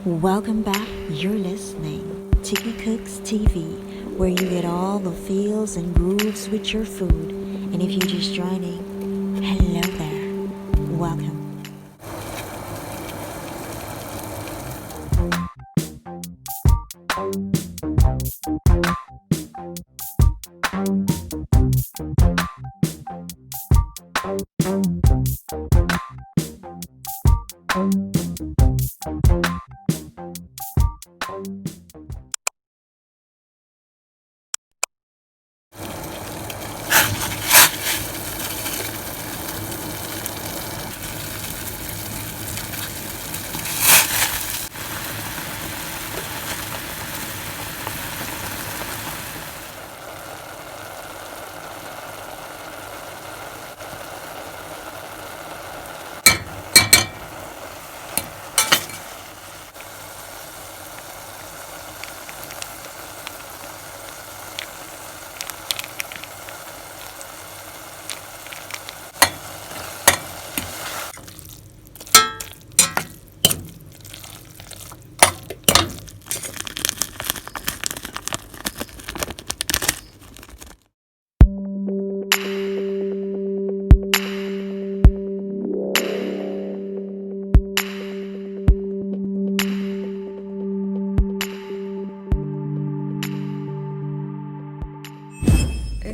Welcome back. You're listening Tiki-Cooks TV, where you get all the feels and grooves with your food. And if you're just joining, hello there. Welcome.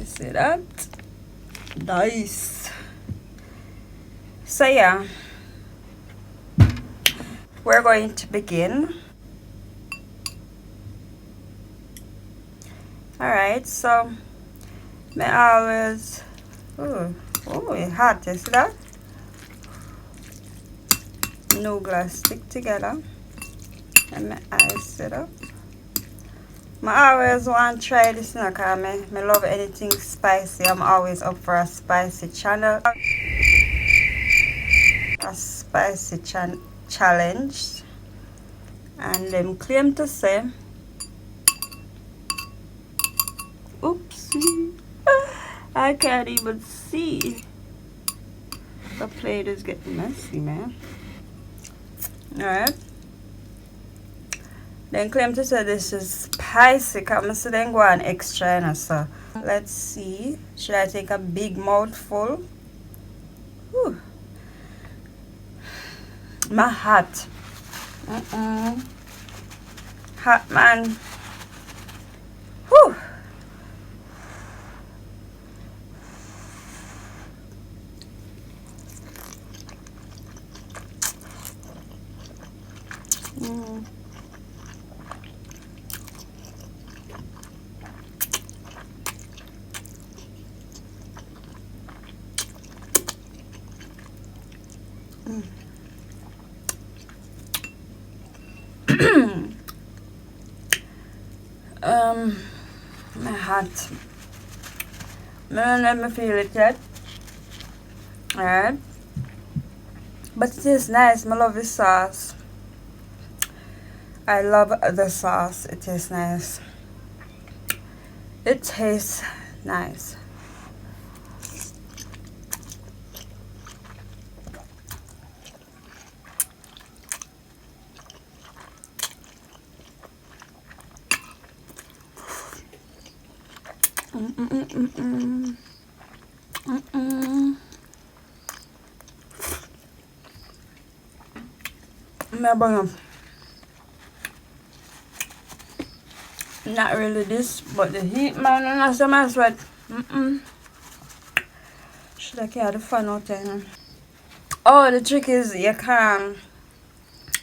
See that? Nice. So yeah, we're going to begin. Alright, so me always it's hot, you see that? Noodle stick together and my ice it up. I always want to try this now because I love anything spicy. I'm always up for a spicy channel. A spicy challenge. And them claim to say, oopsie, I can't even see. The plate is getting messy, man. Alright. Then claim to say this is spicy because I see them go on extra, you know, so let's see. Should I take a big mouthful? Whew. My hot. Hot, man. Whew. My hot. I don't let me feel it yet. Alright. But it is nice. I love the sauce. I love the sauce. It is nice. It tastes nice. Not really this, but the heat, man, and that's so much sweat. Should I carry the fun out there? Oh, the trick is you're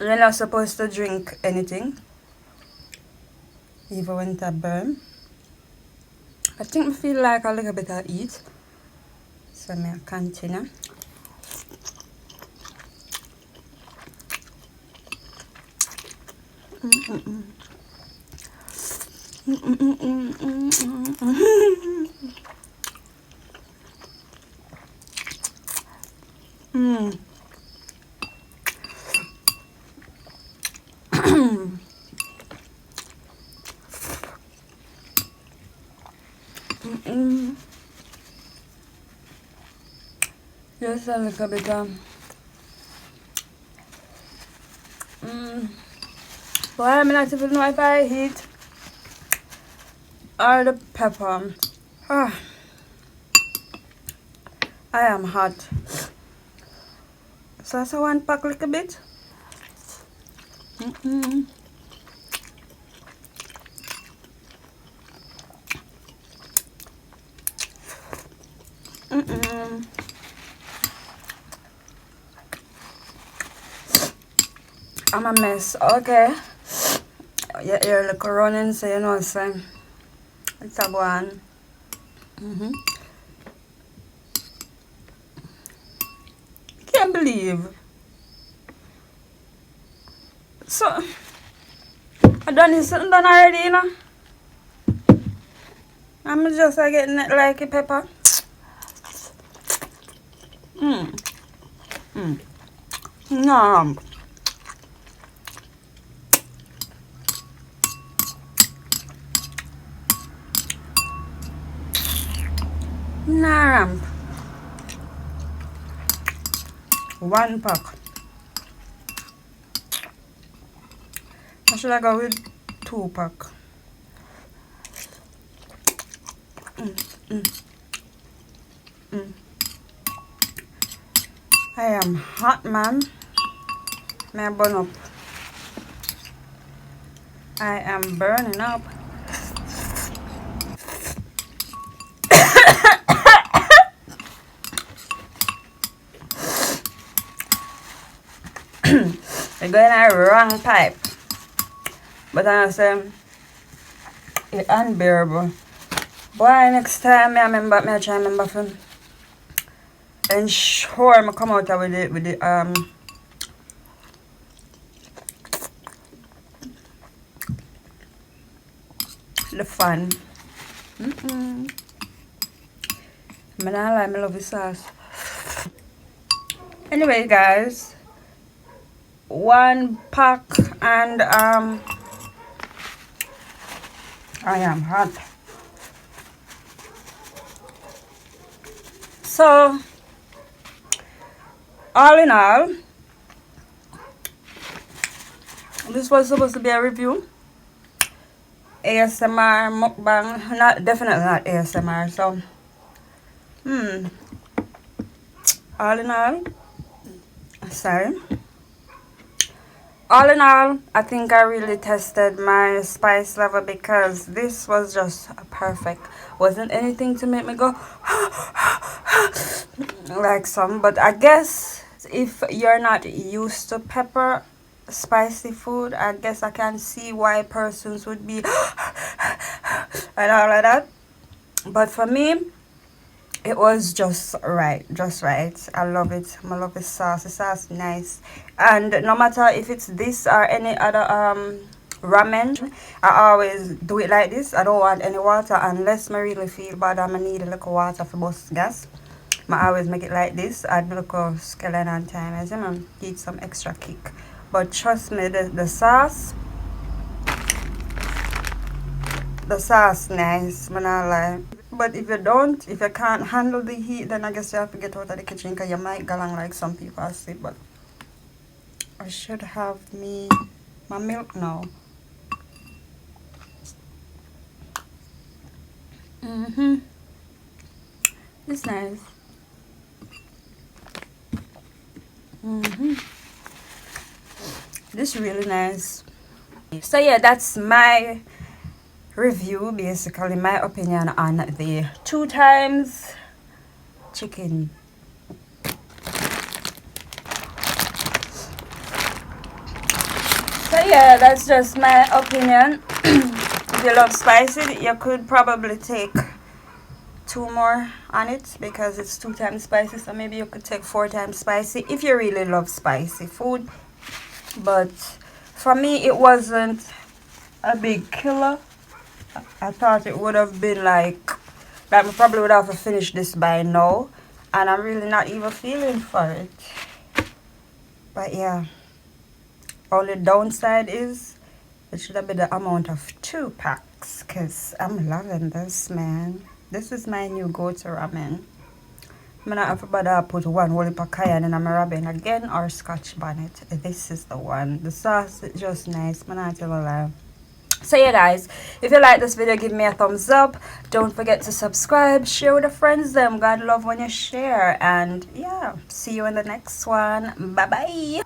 not supposed to drink anything, even when it's a burn. I think I feel like a little bit of eat, so I continue. Just a little bit Why am I not even know if I heat or the pepper? Ah, I am hot. So that's one pack little bit. Mm-mm. Mm-mm. I'm a mess. Okay. Yeah, you're like running, so you know what I'm saying. It's a one. Can't believe. So, I done this done already, you know. I'm just getting it like a pepper. No. Nah. One pack. I should have go with 2 pack. I am hot, man. May I burn up? I am burning up. We're going a wrong pipe. But I say it's unbearable. Boy, next time I try remember from ensure I come out with the fun. I love the sauce. Anyway, guys, 1 pack and I am hot. So, all in all, this was supposed to be a review. ASMR mukbang, definitely not ASMR. So, all in all, sorry. All in all, I think I really tested my spice level because this was just perfect. Wasn't anything to make me go like some, but I guess if you're not used to pepper spicy food, I guess I can see why persons would be and all of that. But for me, it was just right. I love it. I love the sauce. The sauce nice. And no matter if it's this or any other ramen, I always do it like this. I don't want any water unless I really feel bad and I need a little water for boost gas. I always make it like this. Add a little skeleton time as you get some extra kick. But trust me, the sauce nice, I'm not lie. But if you can't handle the heat, then I guess you have to get out of the kitchen because you might go along like some people asleep. But I should have my milk now. It's nice. This is really nice. So yeah, that's my review, basically my opinion on the 2 times chicken. So yeah, that's just my opinion. If you love spicy, you could probably take 2 more on it because it's 2 times spicy, so maybe you could take 4 times spicy if you really love spicy food. But for me, it wasn't a big killer. I thought it would have been like I probably would have finished this by now, and I'm really not even feeling for it. But yeah, only downside is it should have been the amount of 2 packs because I'm loving this, man. This is my new go-to ramen. I'm not have to bother put one whole heap of cayenne in my rabbit again or scotch bonnet. This is the one. The sauce is just nice. I'm not tell a lie. So yeah guys, if you like this video, give me a thumbs up. Don't forget to subscribe, share with your friends them. God love when you share. And yeah, see you in the next one. Bye bye.